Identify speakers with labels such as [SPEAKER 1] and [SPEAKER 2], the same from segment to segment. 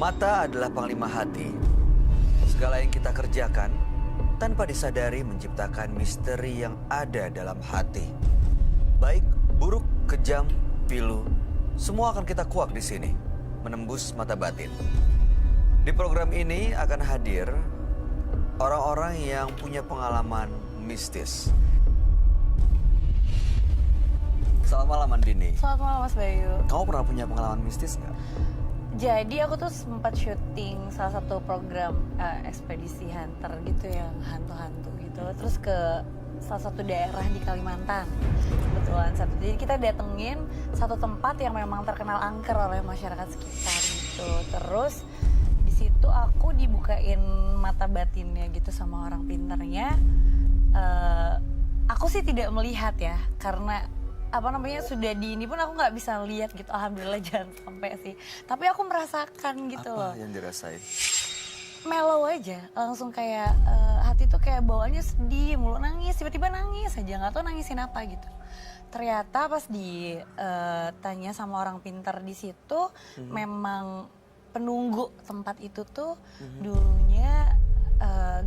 [SPEAKER 1] Mata adalah panglima hati. Segala yang kita kerjakan tanpa disadari menciptakan misteri yang ada dalam hati. Baik, buruk, kejam, pilu, semua akan kita kuak di sini, menembus mata batin. Di program ini akan hadir orang-orang yang punya pengalaman mistis. Selamat malam Andini.
[SPEAKER 2] Selamat malam Mas Bayu.
[SPEAKER 1] Kamu pernah punya pengalaman mistis nggak?
[SPEAKER 2] Jadi aku tuh sempat syuting salah satu program ekspedisi hunter gitu yang hantu-hantu gitu. Terus ke salah satu daerah di Kalimantan. Kebetulan jadi kita datengin satu tempat yang memang terkenal angker oleh masyarakat sekitar gitu. Terus di situ aku dibukain mata batinnya gitu sama orang pinternya. Aku sih tidak melihat ya karena sudah di ini pun aku nggak bisa lihat gitu, alhamdulillah jangan sampai sih, tapi aku merasakan gitu loh.
[SPEAKER 1] Apa yang dirasain?
[SPEAKER 2] Mellow aja, langsung kayak hati tuh kayak bawaannya sedih mulu, nangis, tiba-tiba nangis aja, nggak tahu nangisin apa gitu. Ternyata pas ditanya sama orang pintar di situ, memang penunggu tempat itu tuh dulunya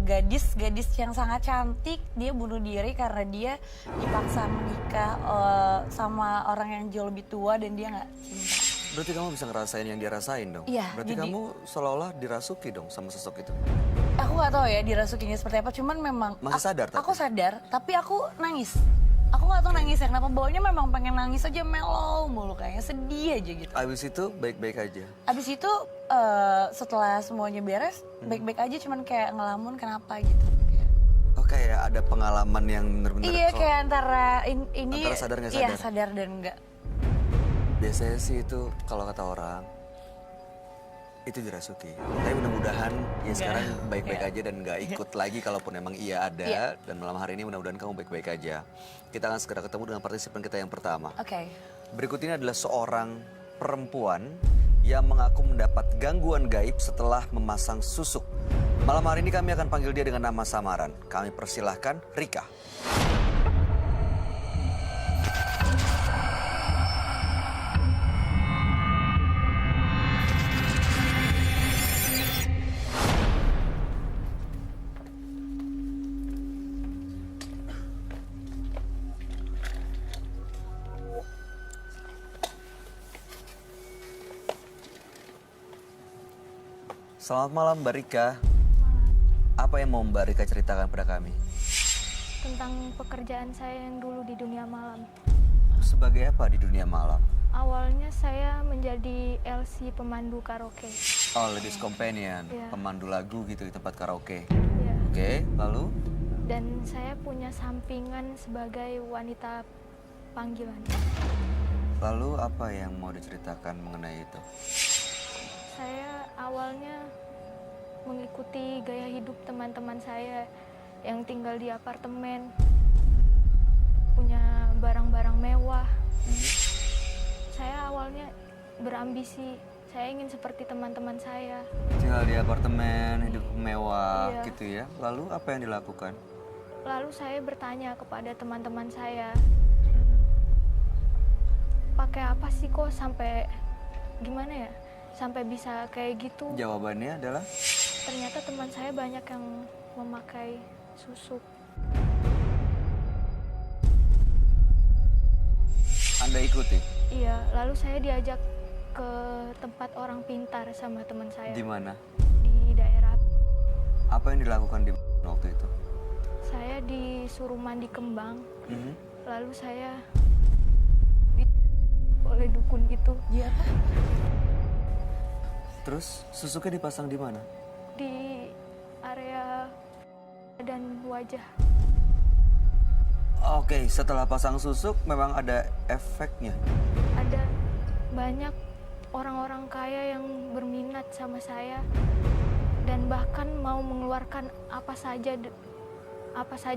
[SPEAKER 2] gadis yang sangat cantik. Dia bunuh diri karena dia dipaksa menikah sama orang yang jauh lebih tua dan dia nggak cinta.
[SPEAKER 1] Berarti kamu bisa ngerasain yang dia rasain dong?
[SPEAKER 2] Iya.
[SPEAKER 1] Berarti kamu seolah-olah dirasuki dong sama sosok itu?
[SPEAKER 2] Aku nggak tahu ya dirasukinya seperti apa, cuman memang
[SPEAKER 1] Masih sadar tapi?
[SPEAKER 2] Aku sadar, tapi aku nangis. Aku nggak tahu nangis ya, kenapa bawanya memang pengen nangis aja, mellow mulu kayaknya, sedih aja gitu.
[SPEAKER 1] Abis itu baik-baik aja?
[SPEAKER 2] Abis itu setelah semuanya beres, baik-baik aja, cuman kayak ngelamun kenapa gitu.
[SPEAKER 1] Oh kayak ada pengalaman yang bener-bener
[SPEAKER 2] Iya kayak antara ini
[SPEAKER 1] antara sadar nggak sadar?
[SPEAKER 2] Iya sadar dan enggak.
[SPEAKER 1] Biasanya sih itu kalau kata orang itu dirasuki. Tapi mudah-mudahan ya sekarang baik-baik aja dan nggak ikut lagi kalaupun emang iya ada. Dan malam hari ini mudah-mudahan kamu baik-baik aja. Kita akan segera ketemu dengan partisipan kita yang pertama.
[SPEAKER 2] Oke.
[SPEAKER 1] Berikut ini adalah seorang perempuan yang mengaku mendapat gangguan gaib setelah memasang susuk. Malam hari ini kami akan panggil dia dengan nama samaran. Kami persilahkan Rika. Selamat malam Mbak Rika. Apa yang mau Mbak Rika ceritakan pada kami?
[SPEAKER 3] Tentang pekerjaan saya yang dulu di dunia malam.
[SPEAKER 1] Sebagai apa di dunia malam?
[SPEAKER 3] Awalnya saya menjadi LC pemandu karaoke.
[SPEAKER 1] Oh, ladies companion,
[SPEAKER 3] Ya.
[SPEAKER 1] pemandu lagu gitu di tempat karaoke.
[SPEAKER 3] Ya.
[SPEAKER 1] Oke, lalu?
[SPEAKER 3] Dan saya punya sampingan sebagai wanita panggilan.
[SPEAKER 1] Lalu apa yang mau diceritakan mengenai itu?
[SPEAKER 3] Saya awalnya mengikuti gaya hidup teman-teman saya yang tinggal di apartemen, punya barang-barang mewah. Saya awalnya berambisi, saya ingin seperti teman-teman saya.
[SPEAKER 1] Tinggal di apartemen, hidup mewah
[SPEAKER 3] Iya.
[SPEAKER 1] gitu ya. Lalu apa yang dilakukan?
[SPEAKER 3] Lalu saya bertanya kepada teman-teman saya, pakai apa sih kok sampai gimana ya? Sampai bisa kayak gitu.
[SPEAKER 1] Jawabannya adalah?
[SPEAKER 3] Ternyata teman saya banyak yang memakai susuk.
[SPEAKER 1] Anda ikuti?
[SPEAKER 3] Iya, lalu saya diajak ke tempat orang pintar sama teman saya.
[SPEAKER 1] Di mana?
[SPEAKER 3] Di daerah.
[SPEAKER 1] Apa yang dilakukan di waktu itu?
[SPEAKER 3] Saya disuruh mandi kembang. Lalu saya oleh dukun itu.
[SPEAKER 2] Iya apa?
[SPEAKER 1] Terus susuknya dipasang di mana?
[SPEAKER 3] Di area dan wajah.
[SPEAKER 1] Oke, setelah pasang susuk memang ada efeknya.
[SPEAKER 3] Ada banyak orang-orang kaya yang berminat sama saya dan bahkan mau mengeluarkan apa saja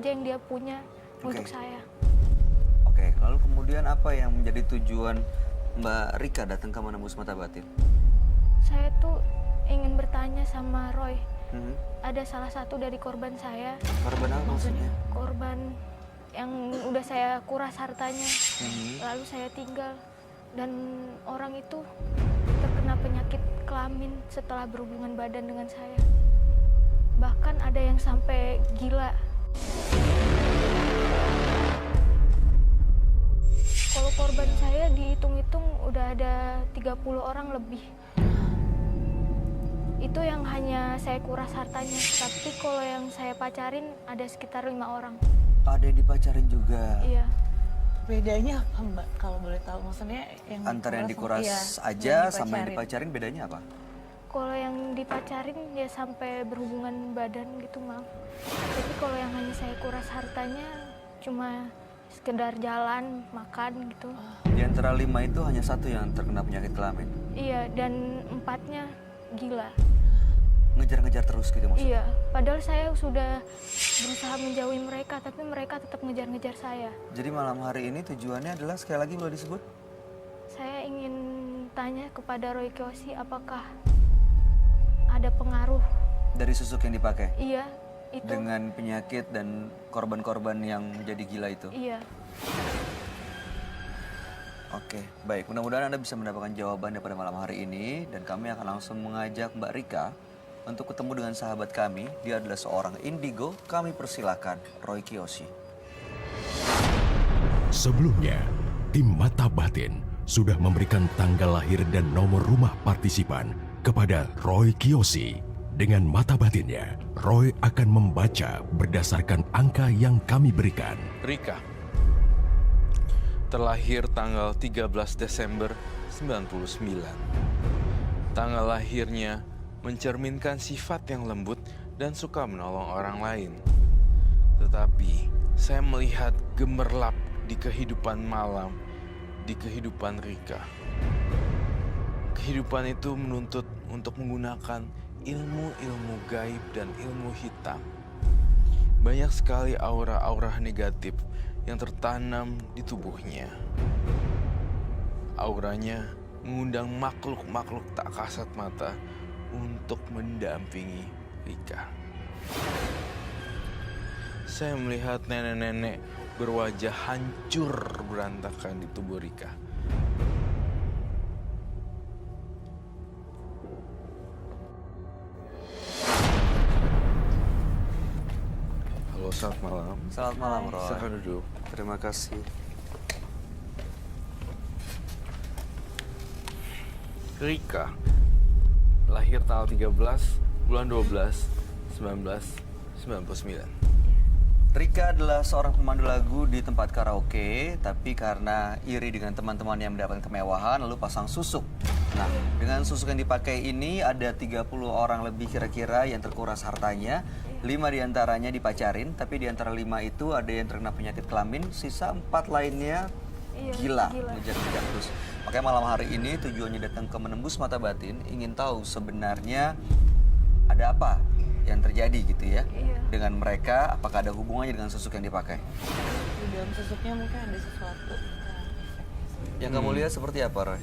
[SPEAKER 3] yang dia punya untuk saya.
[SPEAKER 1] Oke, lalu kemudian apa yang menjadi tujuan Mbak Rika datang ke Menembus Mata Batin?
[SPEAKER 3] Saya tuh ingin bertanya sama Roy. Ada salah satu dari korban saya.
[SPEAKER 1] Korban apa maksudnya?
[SPEAKER 3] Korban yang udah saya kuras hartanya. Lalu saya tinggal dan orang itu terkena penyakit kelamin setelah berhubungan badan dengan saya. Bahkan ada yang sampai gila. Kalau korban saya dihitung-hitung udah ada 30 orang lebih. Itu yang hanya saya kuras hartanya, tapi kalau yang saya pacarin ada sekitar 5 orang.
[SPEAKER 1] Ada yang dipacarin juga.
[SPEAKER 3] Iya.
[SPEAKER 2] Bedanya apa Mbak kalau boleh tahu? Maksudnya yang
[SPEAKER 1] Antara yang dikuras
[SPEAKER 2] iya,
[SPEAKER 1] aja
[SPEAKER 2] yang
[SPEAKER 1] sama yang
[SPEAKER 2] dipacarin.
[SPEAKER 1] dipacarin bedanya apa?
[SPEAKER 3] Kalau yang dipacarin ya sampai berhubungan badan gitu, maaf. Tapi kalau yang hanya saya kuras hartanya cuma sekedar jalan, makan gitu.
[SPEAKER 1] Di antara 5 itu hanya 1 yang terkena penyakit kelamin.
[SPEAKER 3] Iya, dan 4-nya gila.
[SPEAKER 1] Ngejar-ngejar terus gitu maksudnya?
[SPEAKER 3] Iya, padahal saya sudah berusaha menjauhi mereka, tapi mereka tetap ngejar-ngejar saya.
[SPEAKER 1] Jadi malam hari ini tujuannya adalah sekali lagi boleh disebut?
[SPEAKER 3] Saya ingin tanya kepada Roy Kiyoshi apakah ada pengaruh.
[SPEAKER 1] Dari susuk yang dipakai?
[SPEAKER 3] Iya, itu.
[SPEAKER 1] Dengan penyakit dan korban-korban yang jadi gila itu?
[SPEAKER 3] Iya.
[SPEAKER 1] Oke, baik. Mudah-mudahan Anda bisa mendapatkan jawabannya pada malam hari ini. Dan kami akan langsung mengajak Mbak Rika untuk ketemu dengan sahabat kami. Dia adalah seorang indigo. Kami persilahkan Roy Kiyoshi.
[SPEAKER 4] Sebelumnya, tim Mata Batin sudah memberikan tanggal lahir dan nomor rumah partisipan kepada Roy Kiyoshi. Dengan mata batinnya, Roy akan membaca berdasarkan angka yang kami berikan.
[SPEAKER 5] Rika terlahir tanggal 13 Desember 99. Tanggal lahirnya mencerminkan sifat yang lembut dan suka menolong orang lain. Tetapi saya melihat gemerlap di kehidupan malam, di kehidupan Rika. Kehidupan itu menuntut untuk menggunakan ilmu-ilmu gaib dan ilmu hitam. Banyak sekali aura-aura negatif yang tertanam di tubuhnya. Auranya mengundang makhluk-makhluk tak kasat mata untuk mendampingi Rika. Saya melihat nenek-nenek berwajah hancur berantakan di tubuh Rika. Halo, selamat malam.
[SPEAKER 1] Selamat malam, Roy.
[SPEAKER 5] Silakan duduk.
[SPEAKER 1] Terima kasih.
[SPEAKER 5] Rika lahir tanggal 13 bulan 12 1999.
[SPEAKER 1] Rika adalah seorang pemandu lagu di tempat karaoke, tapi karena iri dengan teman-teman yang mendapatkan kemewahan, lalu pasang susuk. Nah, dengan susuk yang dipakai ini ada 30 orang lebih kira-kira yang terkuras hartanya. 5 diantaranya dipacarin, tapi di antara 5 itu ada yang terkena penyakit kelamin, sisa 4 lainnya
[SPEAKER 3] Iya,
[SPEAKER 1] gila,
[SPEAKER 3] gila.
[SPEAKER 1] ngejar-ngejar terus. Makanya malam hari ini tujuannya datang ke Menembus Mata Batin, ingin tahu sebenarnya ada apa yang terjadi gitu ya.
[SPEAKER 3] Iya.
[SPEAKER 1] Dengan mereka, apakah ada hubungannya dengan susuk yang dipakai?
[SPEAKER 2] Di dalam susuknya mungkin ada sesuatu.
[SPEAKER 1] Yang kamu lihat seperti apa, Roy?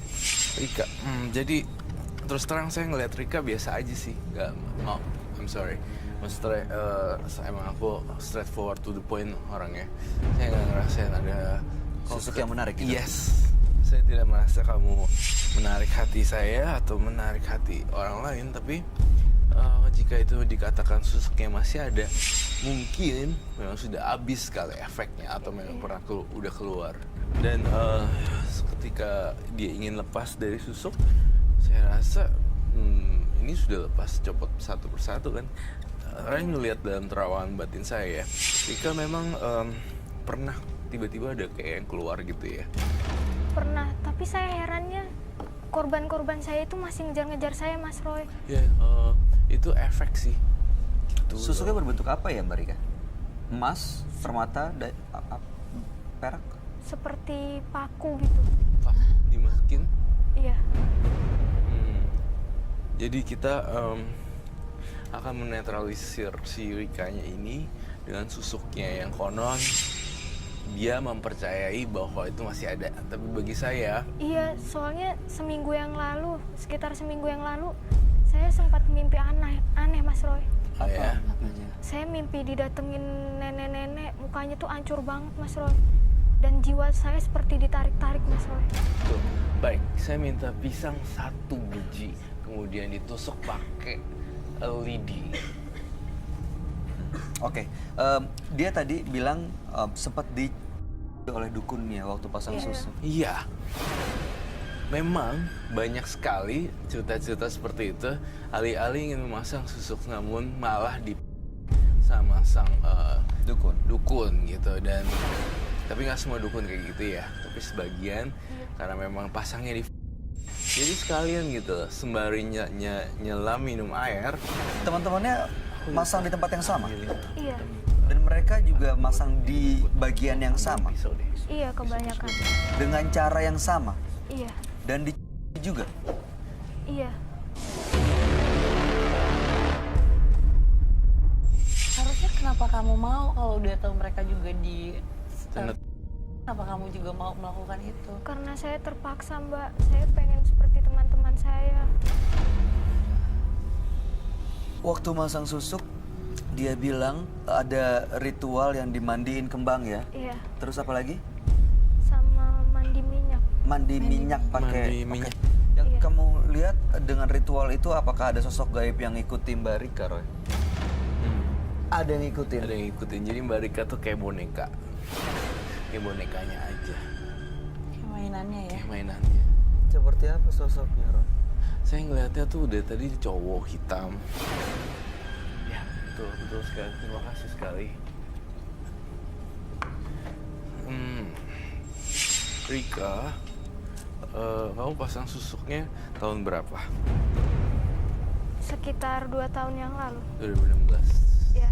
[SPEAKER 5] Rika, jadi terus terang saya ngeliat Rika biasa aja sih, nggak, I'm sorry, maksudnya emang aku straightforward to the point orangnya. Saya nggak ngerasain ada
[SPEAKER 1] Susuk yang menarik gitu?
[SPEAKER 5] Yes, saya tidak merasa kamu menarik hati saya atau menarik hati orang lain, tapi jika itu dikatakan susuknya masih ada, mungkin memang sudah habis kali efeknya atau memang pernah udah keluar. Dan ketika dia ingin lepas dari susuk, saya rasa ini sudah lepas copot satu persatu kan. Orang ngelihat dalam terawangan batin saya ya, Rika memang pernah tiba-tiba ada kayak yang keluar gitu ya.
[SPEAKER 3] Pernah, tapi saya herannya korban-korban saya itu masih ngejar-ngejar saya, Mas Roy.
[SPEAKER 5] Ya, itu efek sih. Gitu.
[SPEAKER 1] Susuknya berbentuk apa ya, Mbak Rika? Emas, permata, perak?
[SPEAKER 3] Seperti paku gitu.
[SPEAKER 5] Paku dimasukin.
[SPEAKER 3] Iya.
[SPEAKER 5] Jadi kita akan menetralisir si Rikanya ini dengan susuknya yang konon dia mempercayai bahwa itu masih ada. Tapi bagi saya,
[SPEAKER 3] Iya, soalnya sekitar seminggu yang lalu, saya sempat mimpi aneh Mas Roy.
[SPEAKER 5] ya,
[SPEAKER 2] Apanya?
[SPEAKER 3] Saya mimpi didatengin nenek-nenek, mukanya tuh hancur banget Mas Roy. dan jiwa saya seperti ditarik-tarik, Mas Roy.
[SPEAKER 5] Tuh, baik, saya minta pisang 1 biji, kemudian ditusuk pakai lidi.
[SPEAKER 1] Oke, dia tadi bilang sempat di oleh dukunnya waktu pasang
[SPEAKER 3] Iya.
[SPEAKER 1] susu.
[SPEAKER 5] Iya. Memang banyak sekali cerita-cerita seperti itu. Alih-alih ingin memasang susuk, namun malah di sama sang dukun gitu. Dan tapi nggak semua dukun kayak gitu ya. Tapi sebagian karena memang pasangnya di. Jadi sekalian gitu, sembari nyelam minum air.
[SPEAKER 1] Teman-temannya masang di tempat yang sama.
[SPEAKER 3] Iya,
[SPEAKER 1] Dan mereka juga masang di bagian yang sama.
[SPEAKER 3] iya kebanyakan.
[SPEAKER 1] Dengan cara yang sama.
[SPEAKER 3] Iya,
[SPEAKER 1] Dan di juga.
[SPEAKER 3] iya.
[SPEAKER 2] Harusnya kenapa kamu mau kalau udah tahu mereka juga di
[SPEAKER 5] Sangat.
[SPEAKER 2] kenapa kamu juga mau melakukan itu?
[SPEAKER 3] Karena saya terpaksa, Mbak. Saya pengen seperti teman-teman saya.
[SPEAKER 1] Waktu masang susuk, dia bilang ada ritual yang dimandiin kembang ya.
[SPEAKER 3] Iya,
[SPEAKER 1] Terus apa lagi?
[SPEAKER 3] sama mandi minyak.
[SPEAKER 1] Mandi minyak pakai.
[SPEAKER 5] Mandi
[SPEAKER 1] oke.
[SPEAKER 5] minyak.
[SPEAKER 1] Yang
[SPEAKER 3] Iya.
[SPEAKER 1] kamu lihat dengan ritual itu apakah ada sosok gaib yang ngikuti Mbak Rika, Roy? Ada yang ngikutin.
[SPEAKER 5] Ada yang ngikutin. Jadi Mbak Rika tuh kayak boneka. Kayak bonekanya aja.
[SPEAKER 2] Kayak mainannya ya.
[SPEAKER 5] Kayak mainannya.
[SPEAKER 1] Seperti apa sosoknya, Roy?
[SPEAKER 5] Saya ngeliatnya tuh udah tadi cowok hitam. Ya, betul sekali. Terima kasih sekali. Rika, kamu pasang susuknya tahun berapa?
[SPEAKER 3] Sekitar 2 tahun yang lalu.
[SPEAKER 5] 2016.
[SPEAKER 3] Ya,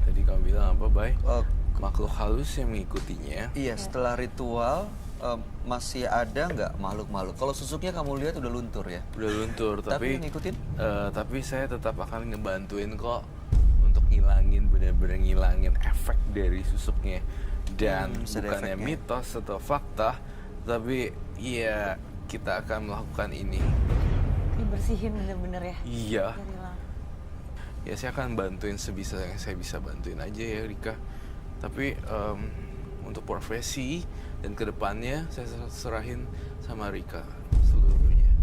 [SPEAKER 5] Tadi kamu bilang apa, Bay?
[SPEAKER 1] Oh,
[SPEAKER 5] Makhluk halus yang mengikutinya.
[SPEAKER 1] iya, setelah ritual masih ada nggak makhluk-makhluk? Kalau susuknya kamu lihat udah luntur ya.
[SPEAKER 5] Udah luntur,
[SPEAKER 1] Tapi
[SPEAKER 5] tapi
[SPEAKER 1] yang ngikutin?
[SPEAKER 5] tapi saya tetap akan ngebantuin kok untuk ngilangin, bener-bener ngilangin efek dari susuknya. Dan
[SPEAKER 1] bisa ada
[SPEAKER 5] bukannya
[SPEAKER 1] efeknya.
[SPEAKER 5] mitos atau fakta, tapi ya kita akan melakukan ini.
[SPEAKER 2] Dibersihin bener-bener ya.
[SPEAKER 5] Iya,
[SPEAKER 2] Biar hilang.
[SPEAKER 5] ya saya akan bantuin sebisa yang saya bisa bantuin aja ya Rika. Tapi untuk profesi dan kedepannya saya serahin sama Rika seluruhnya.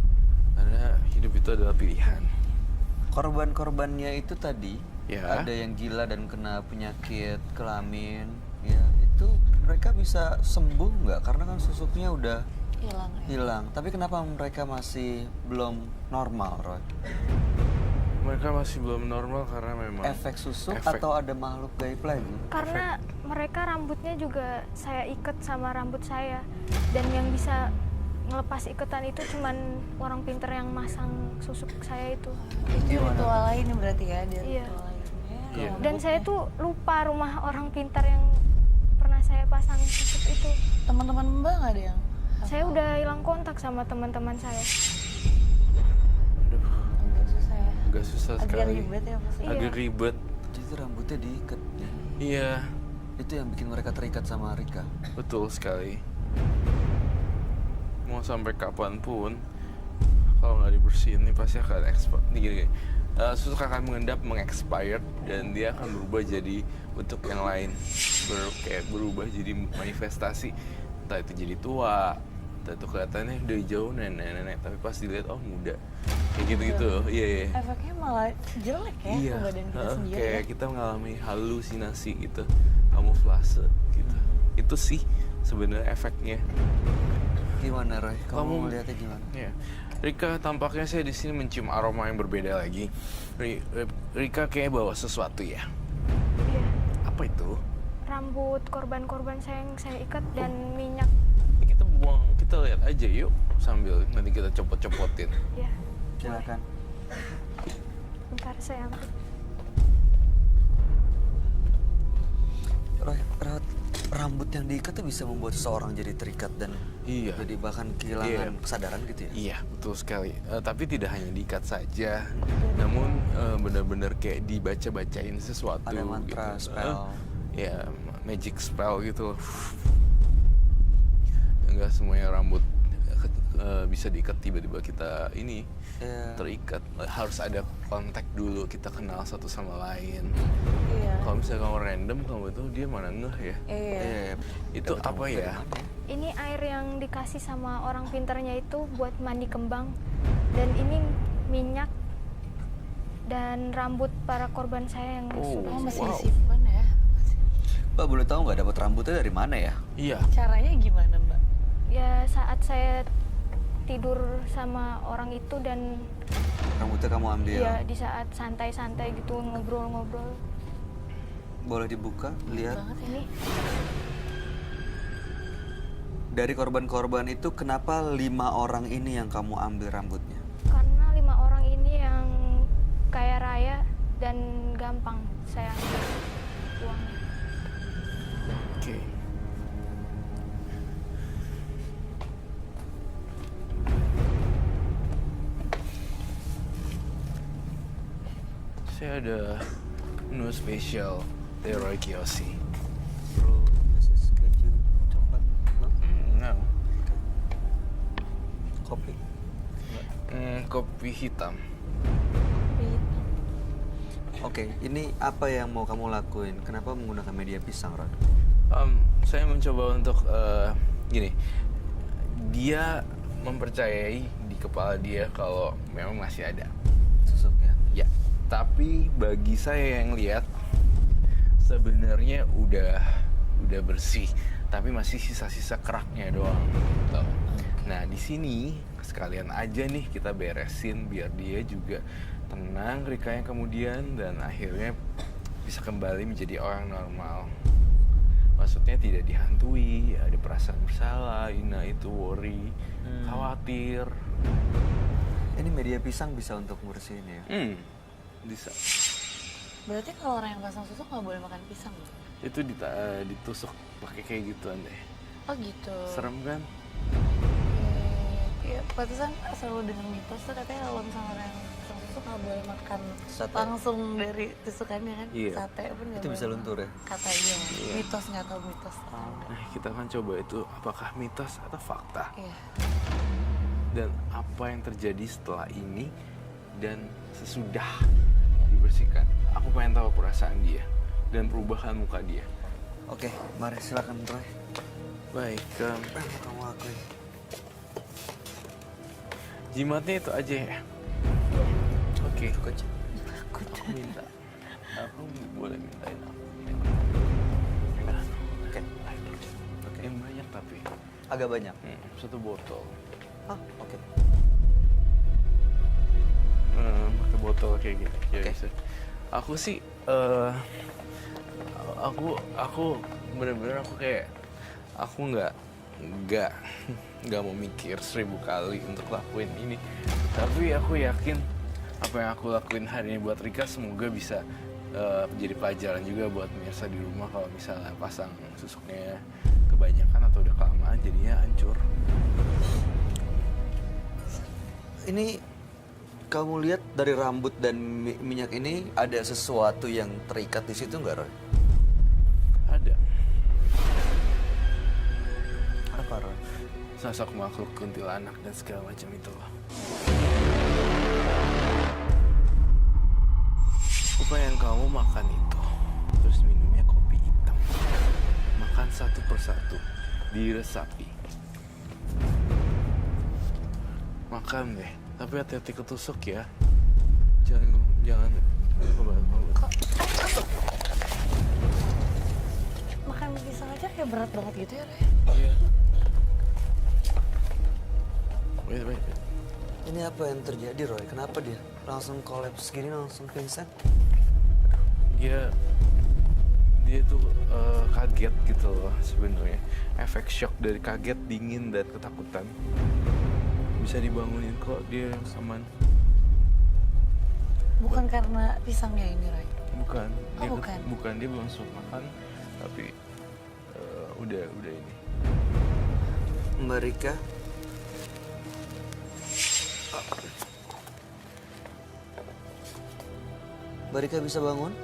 [SPEAKER 5] Karena hidup itu adalah pilihan.
[SPEAKER 1] Korban-korbannya itu tadi
[SPEAKER 5] Ya.
[SPEAKER 1] ada yang gila dan kena penyakit kelamin, ya itu mereka bisa sembuh nggak? Karena kan susuknya udah
[SPEAKER 2] Hilang ya.
[SPEAKER 1] hilang. Tapi kenapa mereka masih belum normal, Roy?
[SPEAKER 5] Mereka masih belum normal karena memang
[SPEAKER 1] Efek susuk
[SPEAKER 5] efek.
[SPEAKER 1] atau ada makhluk gaib lagi?
[SPEAKER 3] karena mereka rambutnya juga saya ikat sama rambut saya. Dan yang bisa ngelepas ikatan itu cuman orang pinter yang masang susuk saya itu.
[SPEAKER 2] Itu ritual lain berarti ya, ada
[SPEAKER 3] Iya.
[SPEAKER 2] ritual lainnya.
[SPEAKER 5] Iya.
[SPEAKER 3] Dan saya tuh lupa rumah orang pintar yang pernah saya pasang susuk itu.
[SPEAKER 2] Teman-teman Mbak nggak ada yang?
[SPEAKER 3] Saya udah hilang kontak sama teman-teman saya.
[SPEAKER 5] Aduh,
[SPEAKER 2] Agak susah ya.
[SPEAKER 5] agak susah
[SPEAKER 2] Agak
[SPEAKER 5] sekali.
[SPEAKER 2] ribet ya pasti.
[SPEAKER 3] Iya.
[SPEAKER 5] Agak ribet.
[SPEAKER 1] Jadi rambutnya diikat. Ya.
[SPEAKER 5] Iya,
[SPEAKER 1] Itu yang bikin mereka terikat sama Rika.
[SPEAKER 5] betul sekali. Mau sampai kapanpun, kalau nggak dibersihin nih pasti akan expire. Nih gini, susuk akan mengendap, mengexpired, dan dia akan berubah jadi bentuk yang lain. Kayak berubah jadi manifestasi. Entah itu jadi tua, entah itu kelihatannya dari jauh nenek-nenek, tapi pas dilihat oh muda. Kayak gitu-gitu. Iya, iya.
[SPEAKER 2] Efeknya malah jelek ya
[SPEAKER 5] Iya,
[SPEAKER 2] ke badan kita sendiri.
[SPEAKER 5] kayak
[SPEAKER 2] Ya.
[SPEAKER 5] kita mengalami halusinasi gitu, kamuflase gitu. Itu sih sebenarnya efeknya.
[SPEAKER 1] Gimana, Roy? Kamu
[SPEAKER 5] Kamu-
[SPEAKER 1] melihatnya gimana?
[SPEAKER 5] Ya, Rika tampaknya saya di sini mencium aroma yang berbeda lagi. Rika kayaknya bawa sesuatu ya.
[SPEAKER 3] Iya.
[SPEAKER 5] Apa itu?
[SPEAKER 3] Rambut korban-korban saya yang saya ikat dan minyak.
[SPEAKER 5] Kita buang, kita lihat aja yuk sambil nanti kita copot-copotin.
[SPEAKER 3] Ya,
[SPEAKER 1] Silakan.
[SPEAKER 3] bentar saya ambil.
[SPEAKER 1] Roy, rambut yang diikat tuh bisa membuat seseorang jadi terikat dan
[SPEAKER 5] Iya.
[SPEAKER 1] jadi bahkan kehilangan
[SPEAKER 5] Iya.
[SPEAKER 1] kesadaran gitu ya?
[SPEAKER 5] Iya, betul sekali. Tapi tidak hanya diikat saja, namun benar-benar kayak dibaca-bacain sesuatu.
[SPEAKER 1] Ada mantra,
[SPEAKER 5] gitu.
[SPEAKER 1] spell.
[SPEAKER 5] Ya, magic spell gitu. Enggak semuanya rambut bisa diikat tiba-tiba kita ini
[SPEAKER 1] Ya.
[SPEAKER 5] terikat. Harus ada kontak dulu, kita kenal satu sama lain.
[SPEAKER 2] Iya.
[SPEAKER 5] Kalau misalnya kamu random, kamu itu dia mana ngeh ya.
[SPEAKER 2] Iya.
[SPEAKER 5] Itu apa ya?
[SPEAKER 3] Ini air yang dikasih sama orang pintarnya itu buat mandi kembang. Dan ini minyak dan rambut para korban saya yang
[SPEAKER 5] Oh,
[SPEAKER 3] sudah
[SPEAKER 2] Oh, masih
[SPEAKER 5] wow.
[SPEAKER 2] disimpan ya?
[SPEAKER 1] Mbak boleh tahu nggak dapat rambutnya dari mana ya?
[SPEAKER 5] Iya.
[SPEAKER 2] Caranya gimana, Mbak?
[SPEAKER 3] Ya saat saya tidur sama orang itu dan
[SPEAKER 1] Rambutnya kamu ambil.
[SPEAKER 3] ya di saat santai-santai gitu ngobrol-ngobrol.
[SPEAKER 1] Boleh dibuka, lihat.
[SPEAKER 2] Banget ya.
[SPEAKER 3] Ini
[SPEAKER 1] Dari korban-korban itu kenapa 5 orang ini yang kamu ambil rambutnya?
[SPEAKER 3] karena 5 orang ini yang kaya raya dan gampang saya ambil uangnya.
[SPEAKER 5] Oke. Saya ada menu spesial dari Roy Kiyoshi.
[SPEAKER 1] Bro, nasi keju, coklat,
[SPEAKER 5] No.
[SPEAKER 1] kopi.
[SPEAKER 5] Kopi hitam.
[SPEAKER 1] Oke, ini apa yang mau kamu lakuin? Kenapa menggunakan media pisang, Ron?
[SPEAKER 5] Saya mencoba untuk gini. Dia mempercayai di kepala dia kalau memang masih ada.
[SPEAKER 1] Susuknya.
[SPEAKER 5] Ya, tapi bagi saya yang lihat sebenarnya udah bersih, tapi masih sisa-sisa keraknya doang. Gitu. Nah, di sini sekalian aja nih kita beresin biar dia juga tenang Rikanya kemudian dan akhirnya bisa kembali menjadi orang normal. Maksudnya tidak dihantui, ada perasaan bersalah, ina itu worry, khawatir.
[SPEAKER 1] Ini media pisang bisa untuk ngurusin ya?
[SPEAKER 5] Bisa.
[SPEAKER 2] Berarti kalau orang yang pasang susuk nggak boleh makan pisang, Mbak?
[SPEAKER 5] Itu ditusuk pakai kayak gituan deh.
[SPEAKER 2] Oh gitu.
[SPEAKER 5] Serem kan?
[SPEAKER 2] Iya, pantesan selalu dengar mitos tuh katanya kalau misalnya orang yang pasang susuk nggak boleh makan
[SPEAKER 1] Sate.
[SPEAKER 2] langsung dari tusukannya kan.
[SPEAKER 5] Iya.
[SPEAKER 2] Sate pun nggak
[SPEAKER 1] Itu bisa
[SPEAKER 2] boleh.
[SPEAKER 1] luntur ya?
[SPEAKER 2] Katanya.
[SPEAKER 5] Iya.
[SPEAKER 2] Mitos nggak tahu mitos.
[SPEAKER 5] Nah, kita akan coba itu apakah mitos atau fakta.
[SPEAKER 2] Iya.
[SPEAKER 5] Dan apa yang terjadi setelah ini dan sesudah dibersihkan. Aku pengen tahu perasaan dia dan perubahan muka dia.
[SPEAKER 1] Oke, mari silakan Roy.
[SPEAKER 5] Baik,
[SPEAKER 1] Apa yang mau kamu lakuin?
[SPEAKER 5] jimatnya itu aja ya. Oke.
[SPEAKER 1] Itu aja.
[SPEAKER 5] Aku minta. Aku boleh mintain aku.
[SPEAKER 1] Oke.
[SPEAKER 5] Oke. Yang banyak tapi.
[SPEAKER 1] Agak banyak.
[SPEAKER 5] Satu botol.
[SPEAKER 1] Ah, oke.
[SPEAKER 5] Pakai botol kayak gini. Ya
[SPEAKER 1] Oke.
[SPEAKER 5] bisa. Aku sih, aku bener-bener aku kayak aku nggak mau mikir 1000 kali untuk lakuin ini. Tapi aku yakin apa yang aku lakuin hari ini buat Rika semoga bisa jadi pelajaran juga buat pemirsa di rumah kalau misalnya pasang susuknya kebanyakan atau udah kelamaan jadinya hancur.
[SPEAKER 1] Ini kamu lihat dari rambut dan minyak ini ada sesuatu yang terikat di situ nggak, Roy?
[SPEAKER 5] Ada
[SPEAKER 1] Apa, Roy?
[SPEAKER 5] sosok makhluk kuntilanak dan segala macam itu loh. Aku pengen kamu makan itu, terus minumnya kopi hitam. Makan satu persatu, diresapi. Makan deh, tapi hati-hati ketusuk ya. Jangan.
[SPEAKER 2] Kok makan pisang aja kayak berat banget gitu ya, Roy?
[SPEAKER 5] Iya. Wait.
[SPEAKER 1] Ini apa yang terjadi, Roy? Kenapa dia langsung kolaps gini, langsung pingsan?
[SPEAKER 5] Dia tuh kaget gitu loh sebenarnya. Efek shock dari kaget, dingin dan ketakutan. Bisa dibangunin kok, dia aman.
[SPEAKER 2] Bukan karena pisangnya ini, Roy.
[SPEAKER 5] Bukan.
[SPEAKER 2] Oh, bukan.
[SPEAKER 5] Bukan, dia belum sempat makan, tapi udah ini.
[SPEAKER 1] Mbak Rika, Mbak Rika bisa bangun?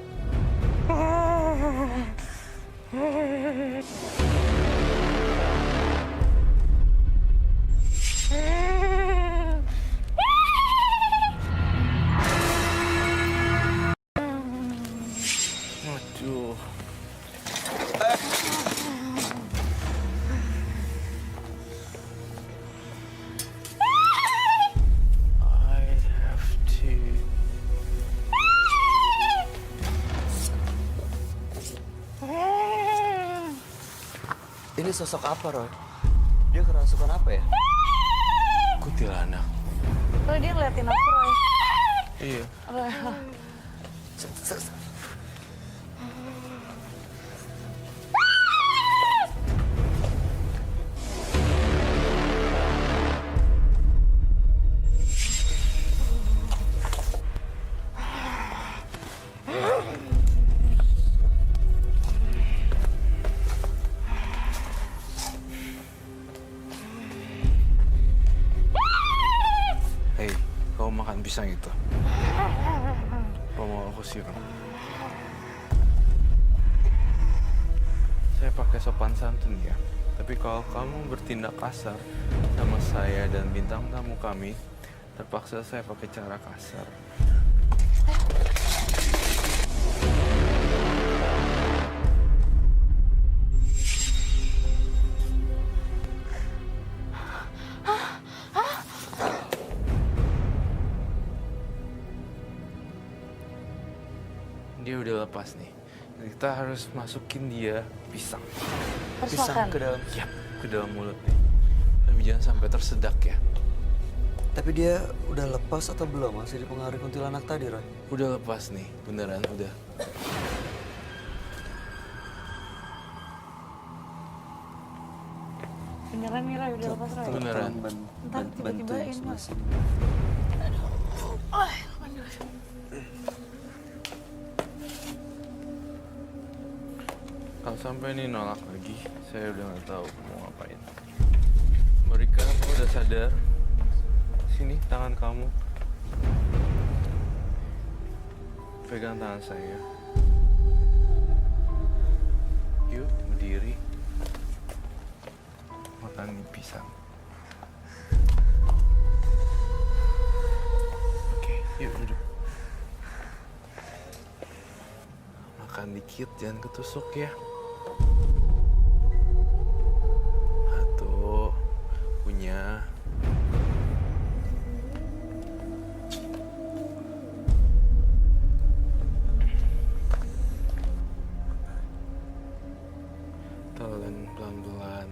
[SPEAKER 1] Ini sosok apa, Roy? Dia kerasukan apa ya?
[SPEAKER 5] Kuntilanak.
[SPEAKER 2] Roy, dia ngeliatin aku, Roy.
[SPEAKER 5] Iya.
[SPEAKER 2] Roy.
[SPEAKER 5] Hei, kau makan pisang itu. Kau mau aku siram? Saya pakai sopan santun ya. Tapi kalau kamu bertindak kasar sama saya dan bintang tamu kami, terpaksa saya pakai cara kasar. Dia udah lepas nih. Kita harus masukin dia pisang.
[SPEAKER 2] Harus
[SPEAKER 1] Pisang
[SPEAKER 2] makan.
[SPEAKER 1] ke dalam.
[SPEAKER 5] Yap, ke dalam mulut nih. Tapi jangan sampai tersedak ya.
[SPEAKER 1] Tapi dia udah lepas atau belum? Masih dipengaruhi kuntilanak tadi, Roy?
[SPEAKER 5] Udah lepas nih, beneran udah.
[SPEAKER 2] Beneran nih, Roy, udah lepas, Roy.
[SPEAKER 5] Beneran.
[SPEAKER 2] Ntar tiba-tiba ini.
[SPEAKER 1] masing-masing.
[SPEAKER 5] Kalau sampai ini nolak lagi, saya udah nggak tahu mau ngapain. Mereka udah sadar. Sini tangan kamu. Pegang tangan saya. Yuk, berdiri. Makan nih pisang. Oke, yuk duduk. Makan dikit, jangan ketusuk ya. Tuh, punya. Telan pelan-pelan.